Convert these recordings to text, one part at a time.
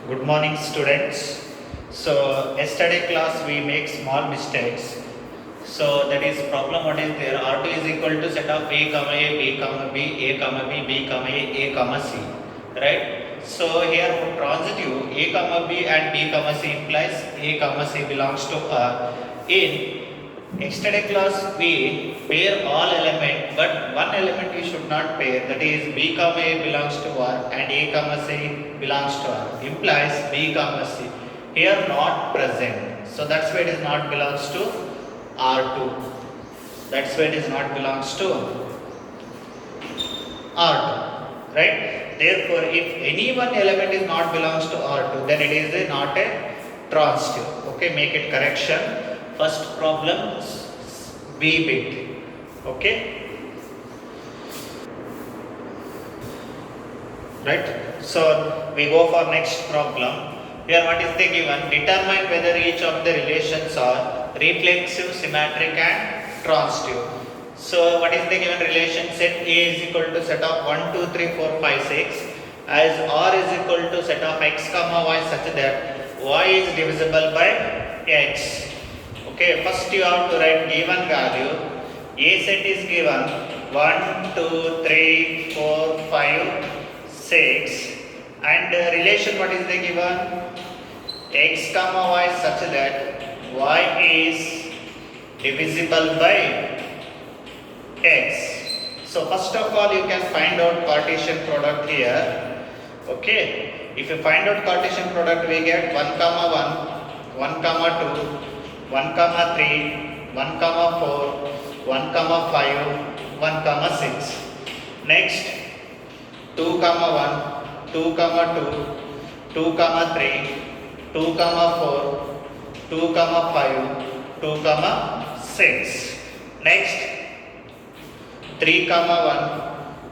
Good morning, students. So yesterday class we make small mistakes. So that is problem what is there? R2 is equal to set of A comma A, B comma B, A comma B, B comma A comma C. Right? So here for transitive A comma B and B comma C implies A comma C belongs to R. In yesterday class we pair all element, but one element we should not pair, that is B comma A belongs to R and A comma C belongs to R, implies B comma C. Here not present, so that's why it is not belongs to R2. That's why it is not belongs to R2, right? Therefore, if any one element is not belongs to R2, then it is not a transitive. Okay, make it correction. First problem B bit. Okay, right? So we go for next problem. Here what is the given? Determine whether each of the relations are reflexive, symmetric and transitive. So what is the given relation? Set A is equal to set of 1, 2, 3, 4, 5, 6 as R is equal to set of x comma y such that y is divisible by x. Okay, first you have to write given value. A set is given 1, 2, 3, 4, 5, 6 and relation what is the given? X comma y such that y is divisible by x. So first of all you can find out Cartesian product here. Okay, if you find out Cartesian product we get 1 comma 1, 1 comma 2, 1 comma 3, 1 comma 4, 1 comma 5, 1 comma 6. Next 2 comma 1, 2 comma 2, 2 comma 3, 2 comma 4, 2 comma 5, 2 comma 6. Next 3 comma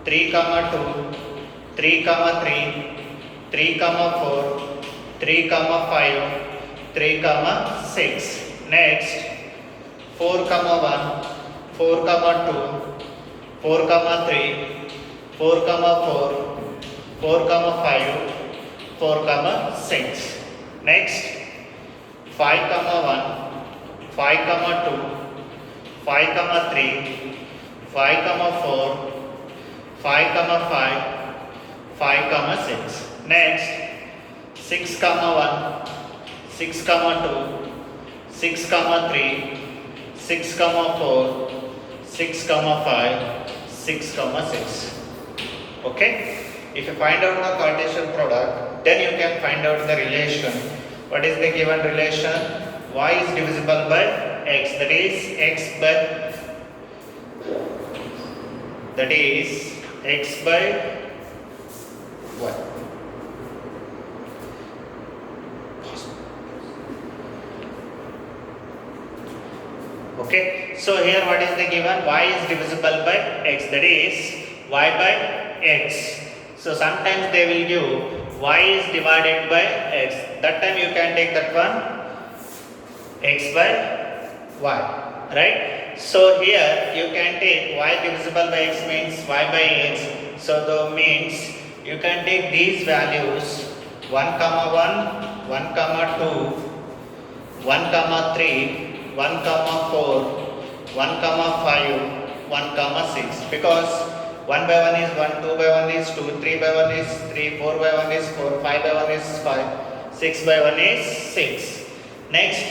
1, 3 comma 2, 3 comma 3, 3 comma 4, 3 comma 5, 3 comma 6. Next 4 comma 1, 4 comma 2, 4 comma 3, 4 comma 4, 4 comma 5, 4 comma 6. Next 5 comma 1, 5 comma 2, 5 comma 3, 5 comma 4, 5 comma 5, 5 comma 6. Next 6 comma 1, 6 comma 2, 6 comma 3, 6 comma 4, 6 comma 5, 6 comma 6. Okay, if you find out the Cartesian product, then you can find out the relation. What is the given relation? Y is divisible by x, that is x by y. Okay, so here what is the given? Y is divisible by x, that is y by x. So sometimes they will give y is divided by x. That time you can take that one x by y, right? So here you can take y divisible by x means y by x. So that means you can take these values 1 comma 1, 1 comma 2, 1 comma 3, 1 comma 4, 1 comma 5, 1 comma 6, because 1 by 1 is 1, 2 by 1 is 2, 3 by 1 is 3, 4 by 1 is 4, 5 by 1 is 5, 6 by 1 is 6. Next,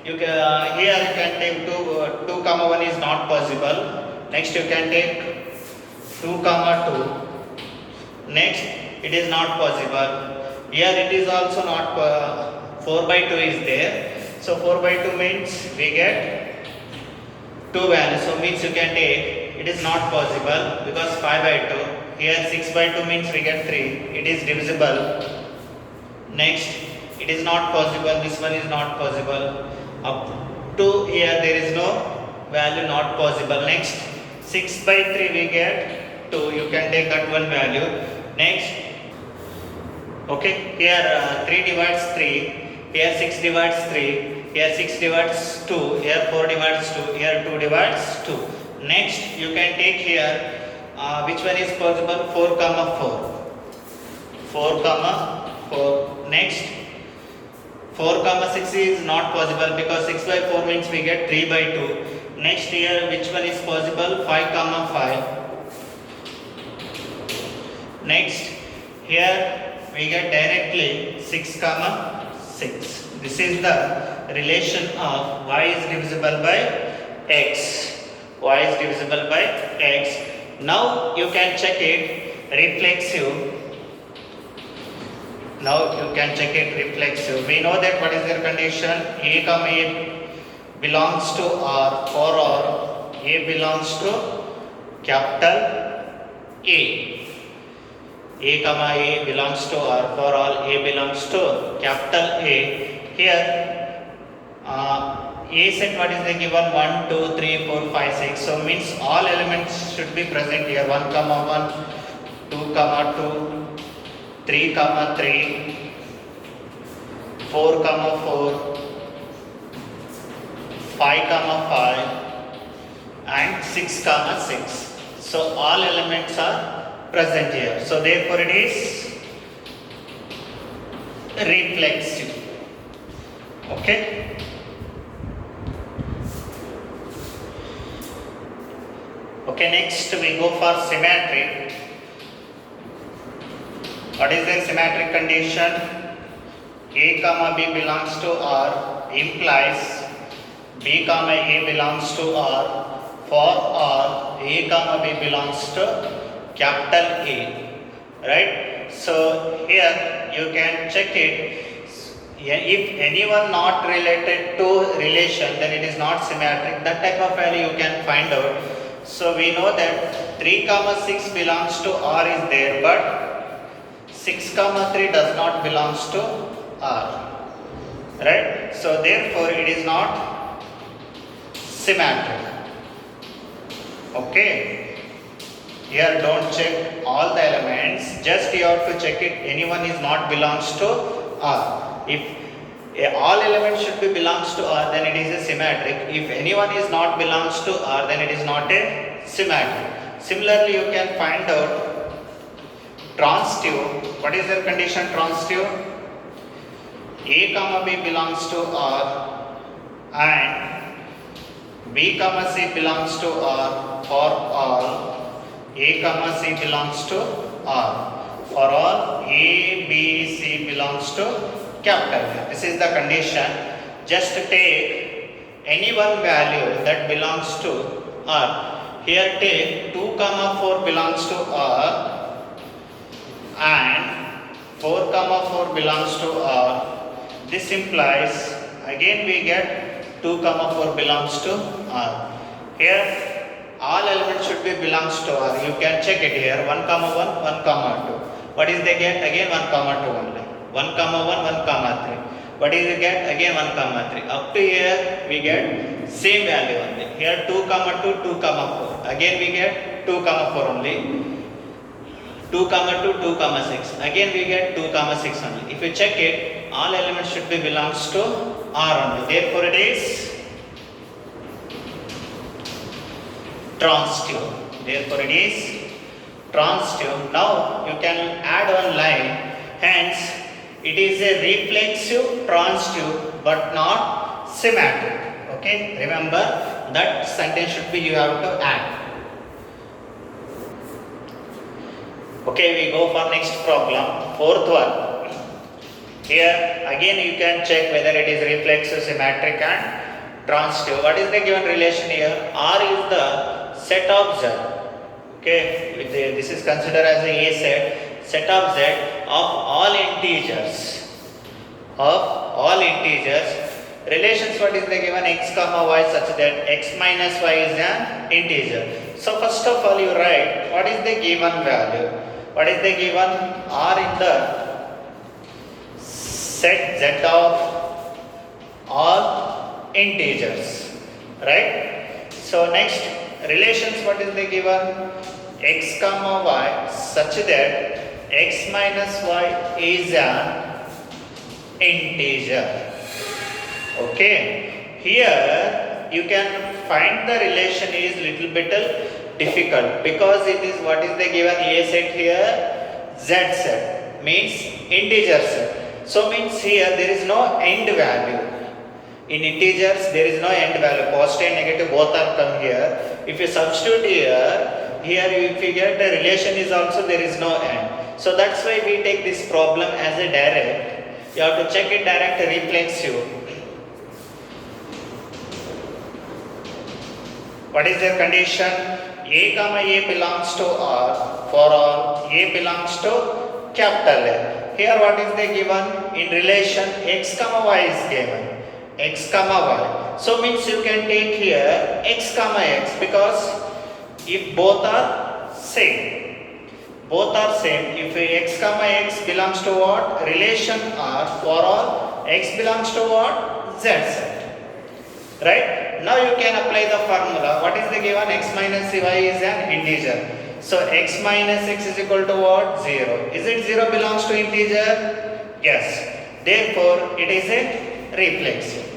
you can, here you can take 2 comma 1 is not possible. Next you can take 2 comma 2. Next, it is not possible. Here it is also not, 4 by 2 is there. So 4 by 2 means we get 2 values. So means you can take, it is not possible because 5 by 2. Here 6 by 2 means we get 3. It is divisible. Next, it is not possible. This one is not possible. Up to here there is no value not possible. Next, 6 by 3 we get 2. You can take that one value. Next, okay, here 3 divides 3. Here 6 divides 3. Here 6 divides 2. Here 4 divides 2. Here 2 divides 2. Next, you can take here which one is possible? 4 comma 4. 4 comma 4. Next 4 comma 6 is not possible because 6 by 4 means we get 3 by 2. Next here which one is possible? 5 comma 5. Next here we get directly 6 comma 6. This is the relation of y is divisible by x. Y is divisible by x. Now you can check it reflexive. Now you can check it reflexive. We know that what is their condition? A comma A belongs to R for R. A belongs to capital A. A comma A belongs to R for all A belongs to capital A. Here A set what is the given? 1, 2, 3, 4, 5, 6. So means all elements should be present here. 1 comma 1, 2 comma 2, 3 comma 3, 4 comma 4, 5 comma 5 and 6 comma 6. So all elements are present here. So therefore it is reflexive. Okay. Okay, next we go for symmetric. What is the symmetric condition? A comma B belongs to R implies B comma A belongs to R for R A comma B belongs to capital A. Right? So here you can check it. If anyone not related to relation, then it is not symmetric. That type of value you can find out. So we know that 3 comma 6 belongs to R is there, but 6 comma 3 does not belongs to R. Right? So therefore it is not symmetric. Okay. Here don't check all the elements, just you have to check it anyone is not belongs to R. If all elements should be belongs to R, then it is a symmetric. If anyone is not belongs to R, then it is not a symmetric. Similarly, you can find out transitive. What is the condition transitive? A comma B belongs to R and B comma C belongs to R for all A comma C belongs to R. For all A, B, C belongs to capital A. This is the condition. Just take any one value that belongs to R. Here take 2 comma 4 belongs to R and 4 comma 4 belongs to R. This implies again we get 2 comma 4 belongs to R. Here all elements should be belongs to R. You can check it here 1 comma 1, 1 comma 2. What is they get? Again 1 comma 2 only. 1 comma 1, 1 comma 3. What is we get? Again 1 comma 3. Up to here we get same value only. Here 2 comma 2, 2 comma 4. Again we get 2 comma 4 only. 2 comma 2, 2 comma 6. Again we get 2 comma 6 only. If you check it, all elements should be belongs to R only. Therefore it is transitive. Therefore it is transitive. Now you can add one line. Hence it is a reflexive transitive but not symmetric. Okay, remember that sentence should be you have to add. Okay, we go for next problem, fourth one. Here again you can check whether it is reflexive, symmetric and transitive. What is the given relation here? R is the set of Z. Okay, this is considered as a set of Z of all integers. Relations what is the given x comma y such that x minus y is an integer. So first of all you write what is the given value. What is the given? R in the set Z of all integers. Right? So next relations what is the given? X comma y such that x minus y is an integer. Okay, here you can find the relation is little bit difficult because it is what is the given A set here? Z set. means integers. So means here there is no end value. In integers there is no end value. Positive and negative both are come here. If you substitute here if you get the relation is also there is no end. So that's why we take this problem as a direct. You have to check it direct reflexive. What is their condition? A comma A belongs to R for all A belongs to capital A. Here what is they given? In relation X comma Y is given. X comma Y. So means you can take here X comma X because if both are same. Both are same. If X comma X belongs to what? Relation R for all X belongs to what? Z set. Right? Now you can apply the formula. What is the given? X minus y is an integer. So x minus x is equal to what? 0. Is it 0 belongs to integer? Yes. Therefore, it is a reflexive.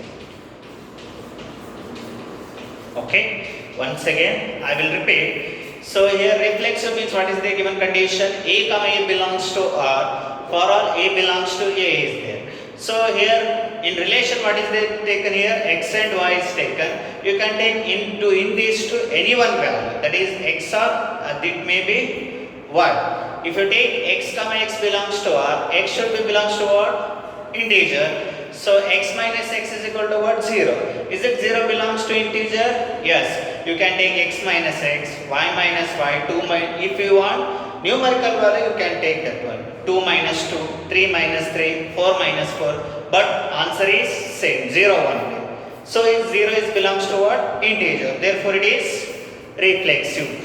Okay. Once again, I will repeat. So here reflexive means what is the given condition? A comma A belongs to R. For all A belongs to A is there. So here in relation what is taken here? X and Y is taken. You can take in these to any one value. That is X or it may be Y. If you take X comma X belongs to R, X should be belongs to what? Integer. So X minus X is equal to what? 0. Is it 0 belongs to integer? Yes. You can take X minus X, Y minus Y, 2 minus. If you want numerical value, you can take that one. 2 minus 2, 3 minus 3, 4 minus 4. But answer is same, 0 only. So if 0 is belongs to what? Integer. Therefore it is reflexive.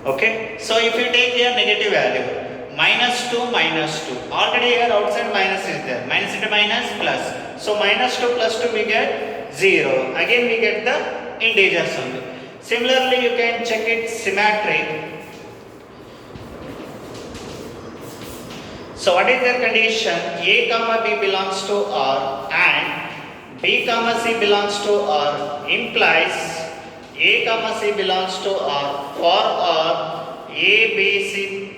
Okay. So if you take here negative value. Minus 2, minus 2. Already here outside minus is there. Minus into minus plus. So minus 2 plus 2 we get 0. Again we get the integers only. Similarly you can check it symmetric. So what is their condition? A comma B belongs to R and B comma C belongs to R implies A comma C belongs to R for R A, B, C.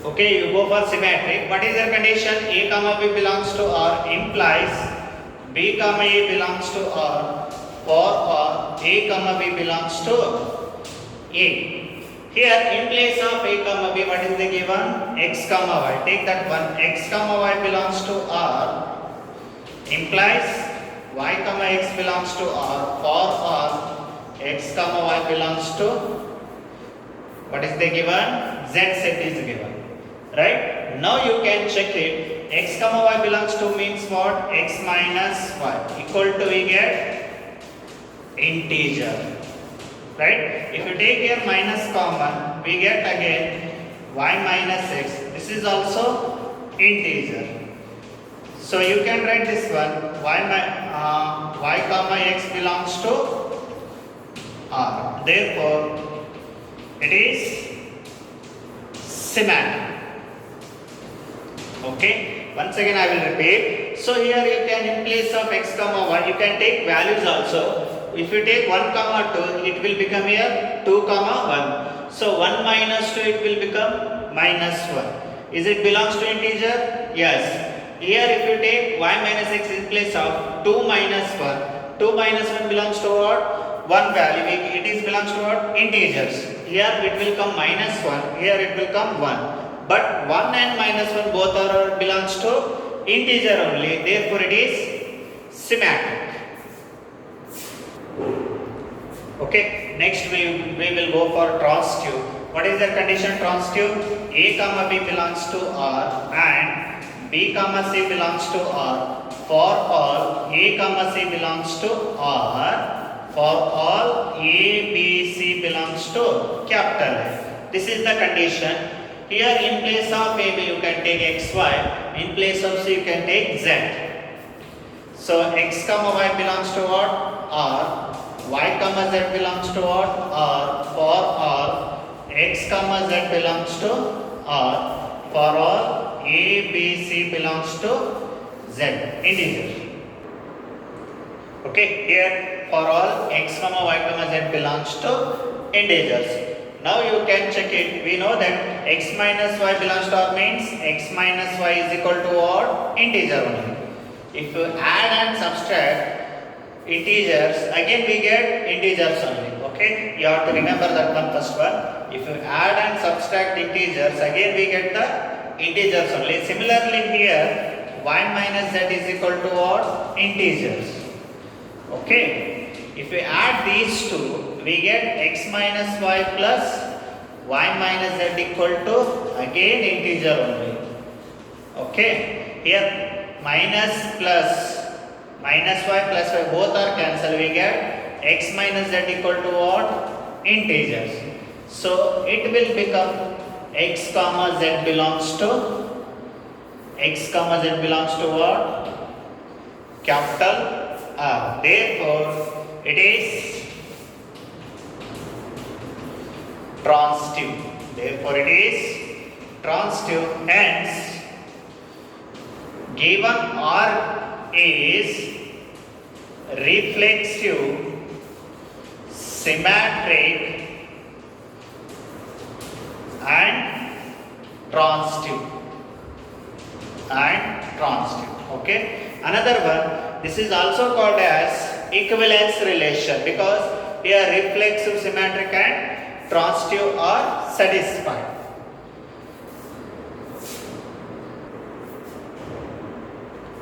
Okay, you go for symmetric. What is their condition? A comma B belongs to R implies B comma A belongs to R for R A comma B belongs to A. Here in place of A comma B, what is the given? X comma Y. Take that one. X comma Y belongs to R implies Y comma X belongs to R for R X comma Y belongs to what is the given? Z set is given. Right? Now you can check it. X comma Y belongs to means what? X minus Y equal to we get integer. Right? If you take here minus common, we get again Y minus X. This is also integer. So you can write this one Y comma X belongs to R. Therefore, it is symmetric. Okay, once again I will repeat. So here you can in place of X comma Y, you can take values also. If you take 1 comma 2, it will become here 2 comma 1. So 1 minus 2, it will become minus 1. Is it belongs to integer? Yes. Here if you take Y minus X in place of 2 minus 1, 2 minus 1 belongs to what? 1 value. It is belongs to what? Integers. Here it will come minus 1, here it will come 1. But 1 and minus 1 both are belongs to integer only. Therefore it is symmetric. Okay. Next we will go for transitive. What is the condition transitive? A comma B belongs to R and B comma C belongs to R. For all A comma C belongs to R. For all A, B, C belongs to capital A. This is the condition. Here in place of A, B you can take XY, in place of C you can take Z. So X comma Y belongs to what? R. Y comma Z belongs to what? R. For all X comma Z belongs to R. For all A, B, C belongs to Z. Integer. Okay, here for all x comma y comma z belongs to integers. Now you can check it. We know that x minus y belongs to R means x minus y is equal to what? Integer only. If you add and subtract integers, again we get integers only. Okay, you have to remember that one first one. If you add and subtract integers, again we get the integers only. Similarly here, y minus z is equal to what? Integers. Okay, if we add these two, we get x minus y plus y minus z equal to again integer only. Okay, here minus y plus y both are cancelled. We get x minus z equal to what? Integers. So it will become x comma z belongs to what? Capital R. Therefore, it is transitive. Hence, given R is reflexive, symmetric, and transitive. Okay. Another one. This is also called as equivalence relation because here reflexive, symmetric, and transitive are satisfied.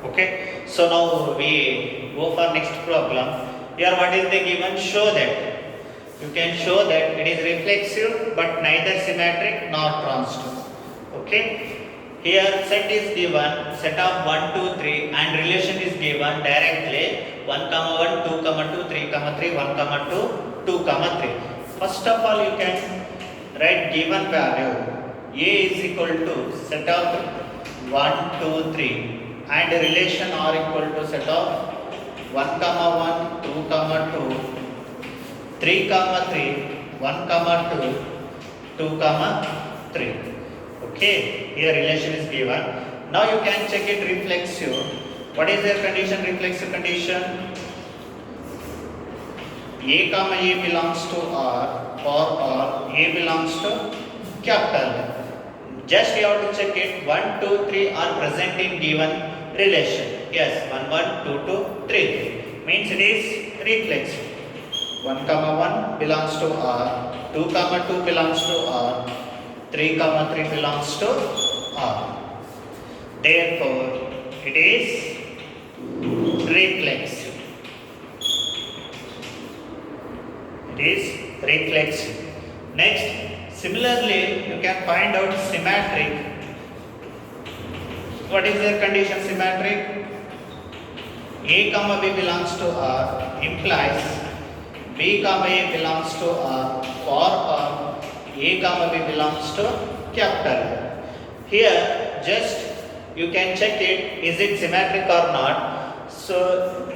Okay. So now we go for next problem. Here what is the given? Show that. You can show that it is reflexive but neither symmetric nor transitive. Okay. Here set is given, set of 1, 2, 3 and relation is given directly 1, 1, 2, 2, 3, 3, 1, 2, 2, 3. First of all you can write given value A is equal to set of 1, 2, 3 and relation R equal to set of 1, 1, 2, 2, 3, 3, 1, 2, 2, 3. Okay, here relation is given. Now you can check it reflexive. What is their condition? Reflexive condition. A comma A belongs to R for R. A belongs to capital. Just you have to check it. 1, 2, 3 are present in given relation. Yes, 1, 1, 2, 2, 3. Means it is reflexive. 1, 1 belongs to R. 2, 2 belongs to R. 3, 3 belongs to R. Therefore, it is reflexive. Next, similarly, you can find out symmetric. What is their condition? Symmetric. A comma B belongs to R implies B comma A belongs to R for R. A comma B belongs to capital. Here just you can check it, is it symmetric or not. So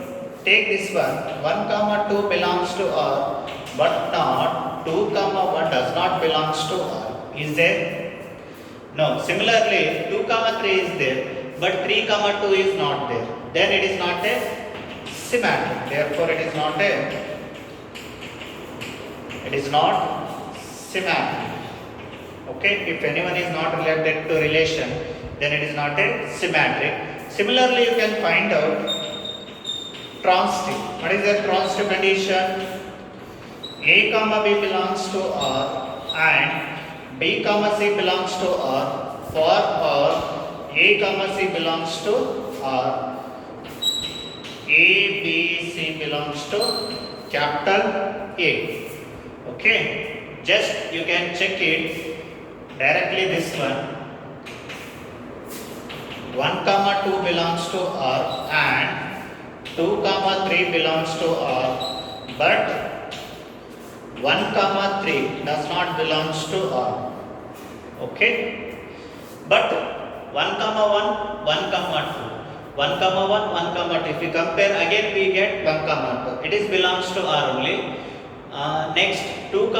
take this one, 1, 2 belongs to R but not 2, 1 does not belongs to R. Is there? No. Similarly 2, 3 is there but 3, 2 is not there. Then it is not a symmetric. Therefore it is not symmetric. Okay, if anyone is not related to relation, then it is not a symmetric. Similarly, you can find out transitive. What is the transitive condition? A comma B belongs to R and B comma C belongs to R for R. A comma C belongs to R. A, B, C belongs to capital A. Okay. Just you can check it directly this one. 1, 2 belongs to R and 2, 3 belongs to R but 1, 3 does not belongs to R. Okay. But 1, 1, 1, 2. 1, 1, 2. If we compare again we get 1, 2. It is belongs to R only. Next 2, 2,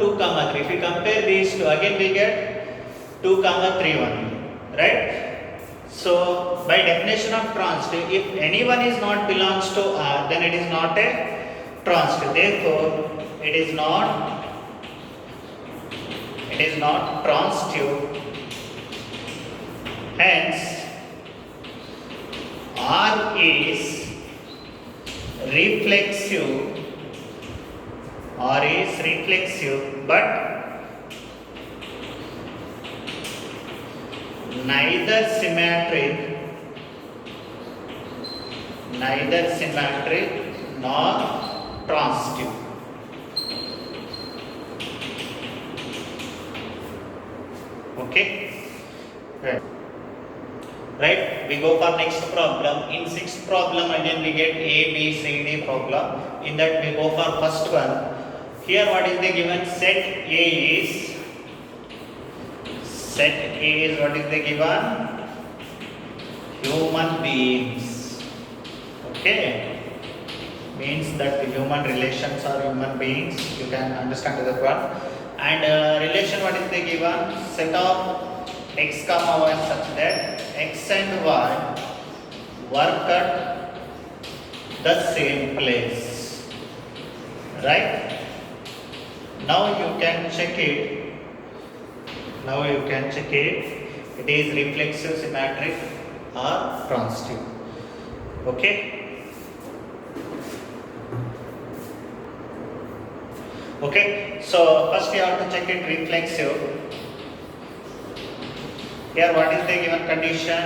2, 3. If we compare these two, again we get 2, 3 only, right? So by definition of transitive, if anyone is not belongs to R, then it is not a transitive. Therefore, it is not transitive. Hence, R is reflexive. R is reflexive, but neither symmetric nor transitive. Okay, right, we go for next problem. In sixth problem again we get A, B, C, D problem. In that we go for first one. Here what is the given? Set A is what is the given? Human beings. Okay, means that the human relations are human beings. You can understand that one. And relation what is the given? Set of x comma y such that x and y work at the same place. Right? Now you can check it. It is reflexive, symmetric or transitive. Okay. Okay. So first we have to check it reflexive. Here what is the given condition?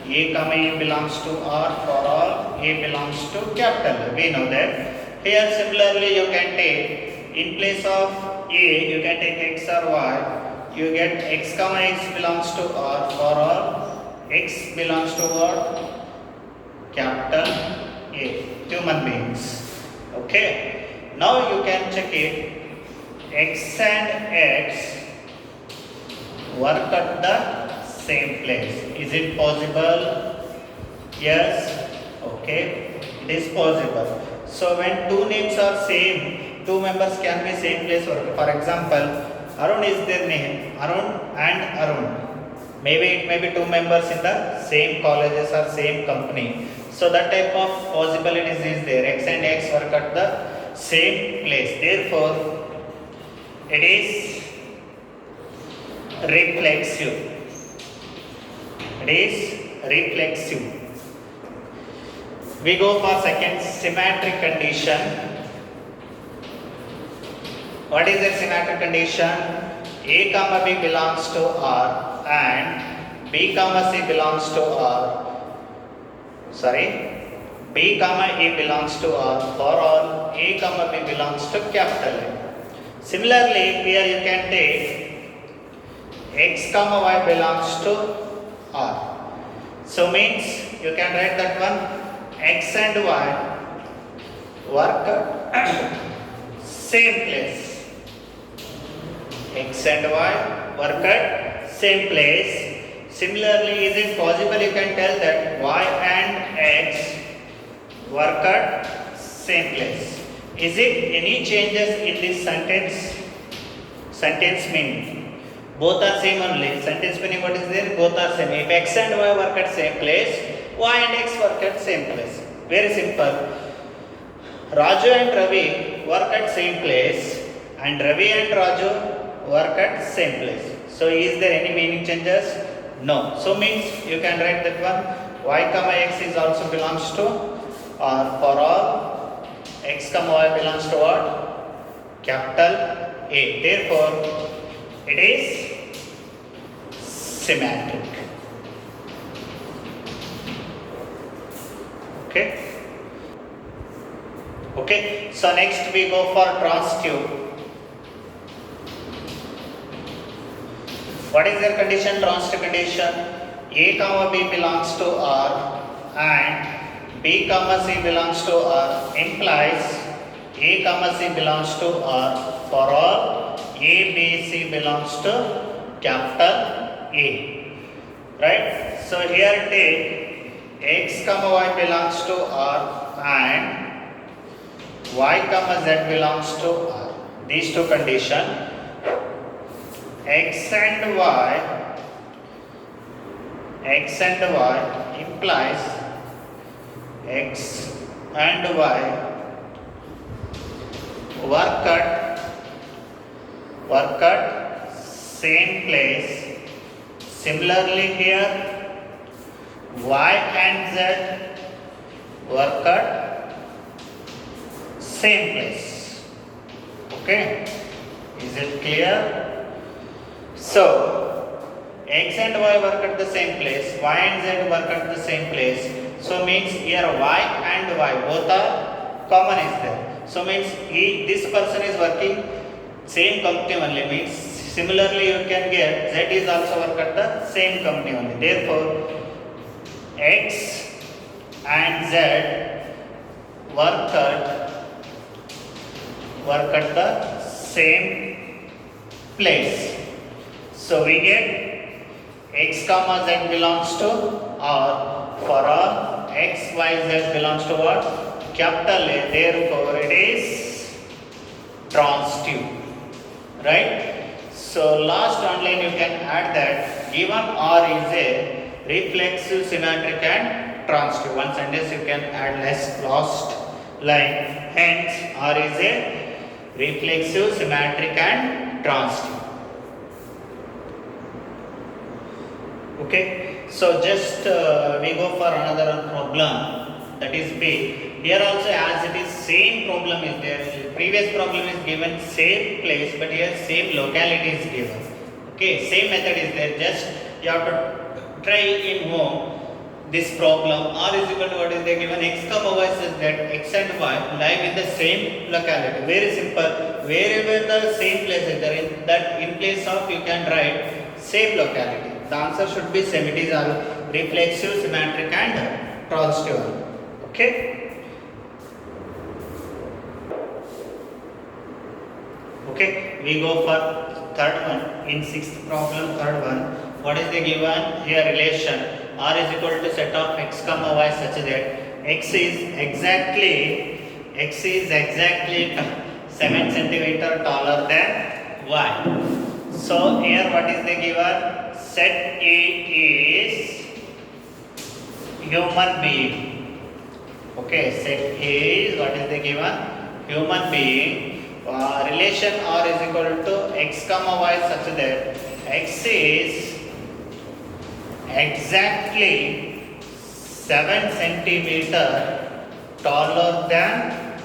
A comma A belongs to R for all A belongs to capital. We know that. Here similarly you can take, in place of A you can take x or y. You get x comma x belongs to R for all x belongs to what? Capital A, human beings. Okay. Now you can check it. X and x work at the same place. Is it possible? Yes. Okay. It is possible. So when two names are same, two members can be same place work. For example, Arun is their name. Arun and Arun. Maybe it may be two members in the same colleges or same company. So that type of possibilities is there. X and x work at the same place. Therefore, it is reflexive. It is reflexive. We go for second, symmetric condition. What is the symmetric condition? A comma B belongs to R and B comma C belongs to R. B comma A belongs to R for all A comma B belongs to capital A. Similarly, here you can take x comma y belongs to R. So means you can write that one, x and y work at same place. X and y work at same place. Similarly, is it possible you can tell that y and x work at same place? Is it any changes in this sentence? Sentence meaning both are same only. Sentence meaning what is there? Both are same. If x and y work at same place, y and x work at same place. Very simple. Raju and Ravi work at same place and Ravi and Raju work at same place. So is there any meaning changes? No. So means you can write that one, y comma x is also belongs to or for all x comma y belongs to what? Capital A. Therefore, it is symmetric. Okay. Okay. So next we go for transitive. What is their condition? Transitive condition. A comma B belongs to R and B comma C belongs to R implies A comma C belongs to R for all A, B, C belongs to capital A. Right? So here take x comma y belongs to R and y comma z belongs to R. These two conditions. X and y implies x and y work at same place. Similarly here y and z work at same place. Okay, is it clear? So x and y work at the same place, y and z work at the same place. So means here y and y both are common is there. So means this person is working same company only, means similarly you can get z is also work at the same company only. Therefore x and z work at the same place. So we get x comma z belongs to R for all x y z belongs to what? Capital A. Therefore it is transitive, right? So last online you can add that given R is a reflexive, symmetric and transitive. One sentence you can add last line. Hence R is a reflexive, symmetric and transitive. Okay, so just we go for another problem, that is B. Here also as it is same problem is there. Previous problem is given same place, but here same locality is given. Okay, same method is there. Just you have to try in home this problem. R is equal to what is there given? X comma y says that x and y lie in the same locality. Very simple. Wherever the same place is there, in place of you can write same locality. The answer should be same. It is reflexive, symmetric and transitive. Okay. Okay, we go for third one. In sixth problem, third one. What is the given? Here relation R is equal to set of x comma y such that x is exactly 7 centimeter taller than y. So here what is the given? Set A is human being. Okay, set A is what is the given? Human being. Relation R is equal to x comma y such that x is exactly 7 centimeter taller than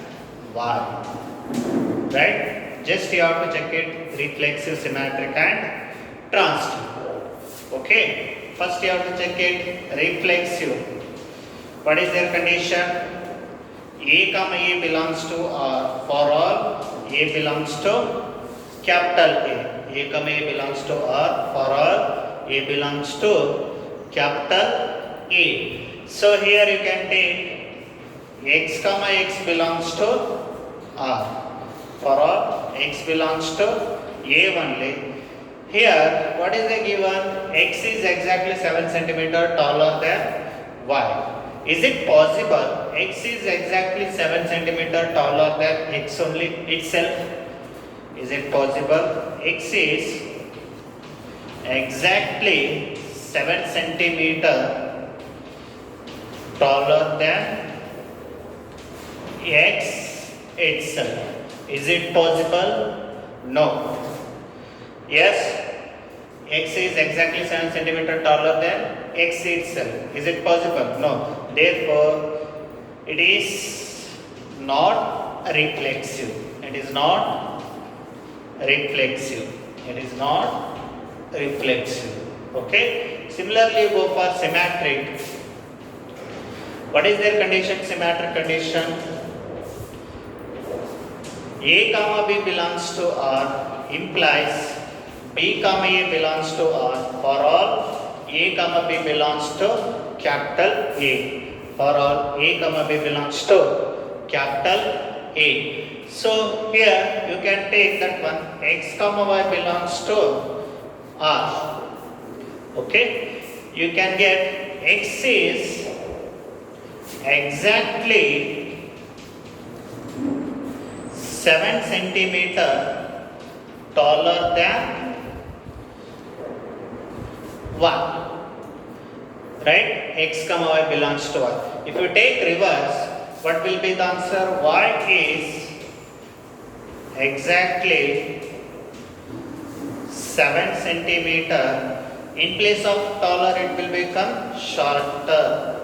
y. Right? Just you have to check it reflexive, symmetric and transitive. Okay, first you have to check it reflexive. What is their condition? A comma A belongs to R for all A belongs to capital A. A comma A belongs to R for all A belongs to capital A. So here you can take x comma x belongs to R for all x belongs to A only. Here what is the given? X is exactly 7 centimeter taller than y. Is it possible x is exactly 7 centimeter taller than x only itself? Is it possible? X is exactly 7 centimeter taller than x itself. Is it possible? No. Yes, x is exactly 7 centimeter taller than x itself. Is it possible? No. Therefore, it is not reflexive. It is not reflexive. It is not reflexive. Okay. Similarly, go for symmetric. What is their condition? Symmetric condition. A comma B belongs to R implies B comma A belongs to R for all A comma B belongs to capital A. For all A comma B belongs to capital A. So here you can take that one x comma y belongs to R. Okay, you can get x is exactly 7 centimeter taller than 1. Right? X comma y belongs to y. If you take reverse, what will be the answer? Y is exactly 7 centimeter. In place of taller, it will become shorter.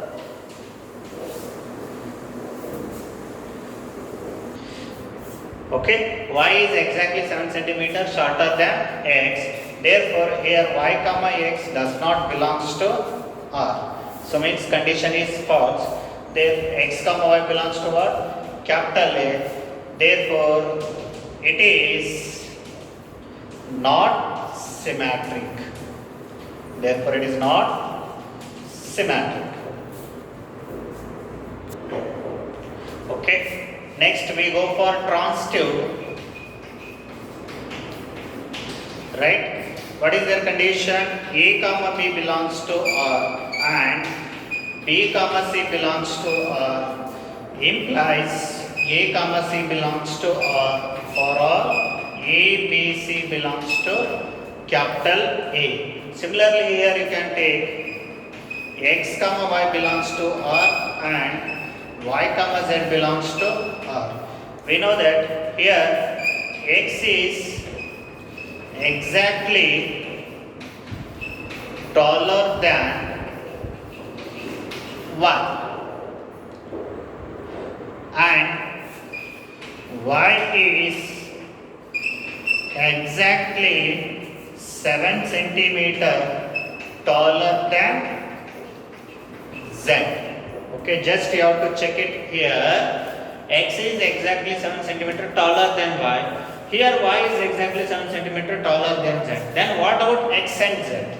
Okay, y is exactly 7 centimeter shorter than x. Therefore, here y comma x does not belongs to R. So means condition is false. There x comma y belongs to what? Capital A. Therefore, it is not symmetric. Therefore, it is not symmetric. Okay. Next, we go for transitive. Right? What is their condition? A comma B belongs to R and B comma C belongs to R implies A comma C belongs to R for all A, B, C belongs to capital A. Similarly, here you can take X comma Y belongs to R and Y comma Z belongs to R. We know that here X is exactly taller than 1 and Y is exactly 7 centimeter taller than Z. Okay, just you have to check it here. X is exactly 7 centimeter taller than Y. Here Y is exactly 7 centimeter taller than Z. Then what about X and Z?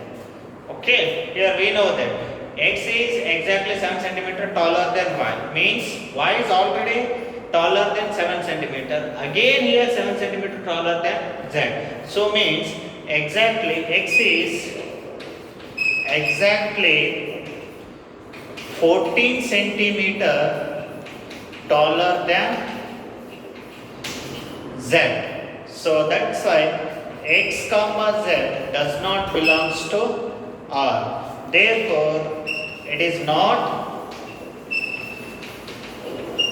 Okay, here we know that X is exactly 7 centimeter taller than Y. Means Y is already taller than 7 centimeter. Again here 7 centimeter taller than Z. So means exactly X is exactly 14 centimeter taller than Z. So that's why X comma Z does not belongs to R. Therefore, it is not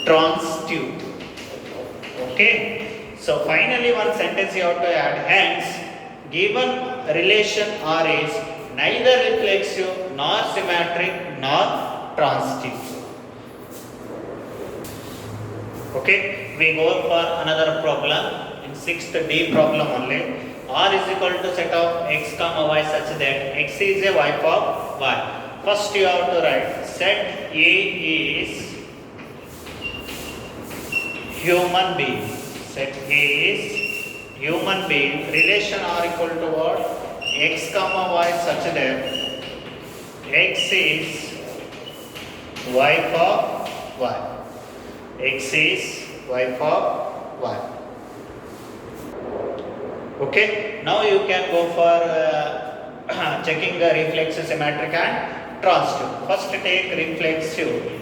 transitive. Okay. So finally one sentence you have to add. Hence, given relation R is neither reflexive nor symmetric nor transitive. Okay, we go for another problem in 6th D problem only. R is equal to set of x comma y such that x is a wife of y. First you have to write set A is human being. Set A is human being. Relation R equal to what? X comma y such that x is wife of y. X is wife of y. Okay. Now you can go for checking the reflexive, symmetric and transitive. First take reflexive.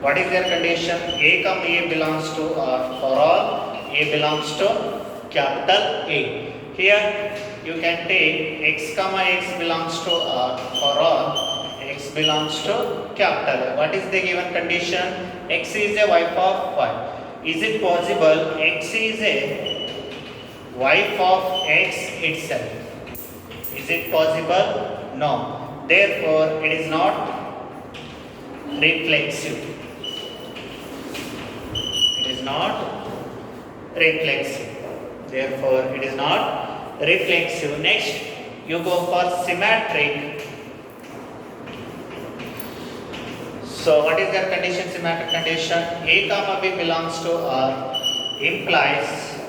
What is their condition? A comma A belongs to R. For all A belongs to capital A. Here you can take x comma x belongs to R. For all x belongs to capital A. What is the given condition? X is a wife of y. Is it possible x is a wife of x itself? Is it possible? No. Therefore, it is not reflexive. It is not reflexive. Therefore, it is not reflexive. Next, you go for symmetric. So, what is their condition? Symmetric condition. A comma B belongs to R implies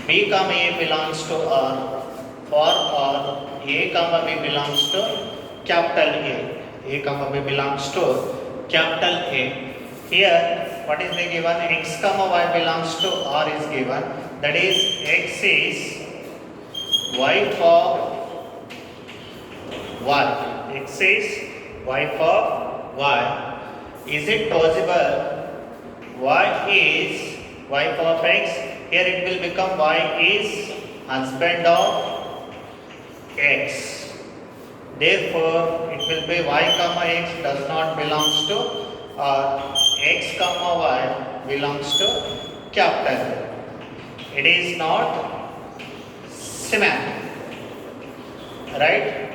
B comma A belongs to R for all A comma B belongs to capital A. A comma B belongs to capital A. Here, what is the given? X comma Y belongs to R is given. That is, X is wife of Y. X is wife of Y. Is it possible Y is wife of X? Here it will become Y is husband of X. Therefore, it will be Y comma X does not belongs to R. X comma Y belongs to capital. It is not cement, right?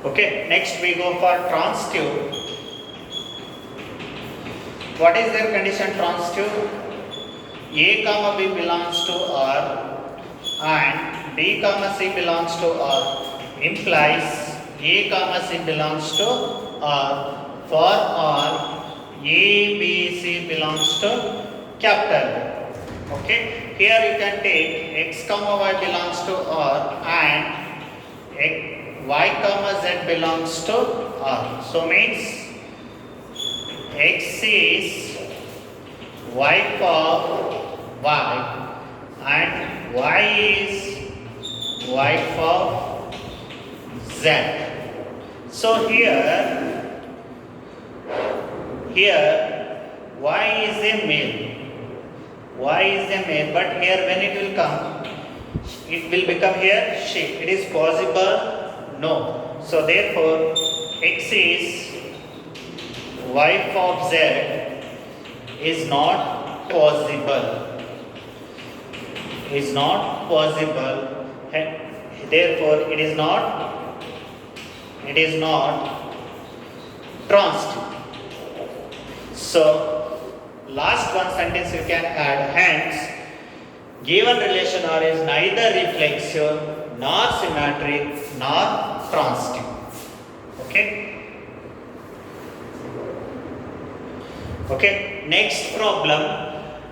Okay, next we go for transitive. What is their condition transitive? A comma B belongs to R and B comma C belongs to R implies A comma C belongs to R for R A B C belongs to capital. Okay, here you can take X comma Y belongs to R and Y comma Z belongs to R. So means X is Y for Y and Y is Y for Z. So here Y is a male. Y is a male, but here when it will come, it will become here she. It is possible? No. So therefore, X is wife of Z is not possible. Is not possible. Therefore, it is not transitive. So, last one sentence you can add. Hence, given relation R is neither reflexive nor symmetric nor transitive. Okay. Okay. Next problem.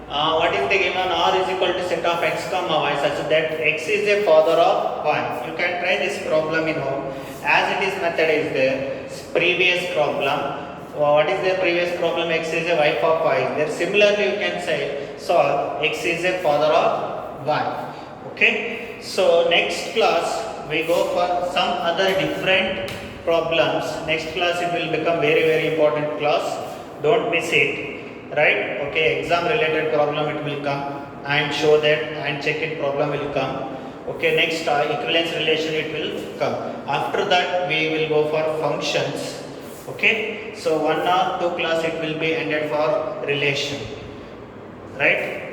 What is the given? R is equal to set of x comma y such that x is a father of y. You can try this problem in home. As it is method is there. Previous problem. What is the previous problem? X is a wife of y. There similarly you can say solve x is a father of y. Okay. So next class we go for some other different problems. Next class it will become very important class. Don't miss it. Right? Okay. Exam related problem it will come and show that and check it problem will come. Okay. Next equivalence relation it will come. After that we will go for functions. Okay, so 1 or 2 class it will be ended for relation, right?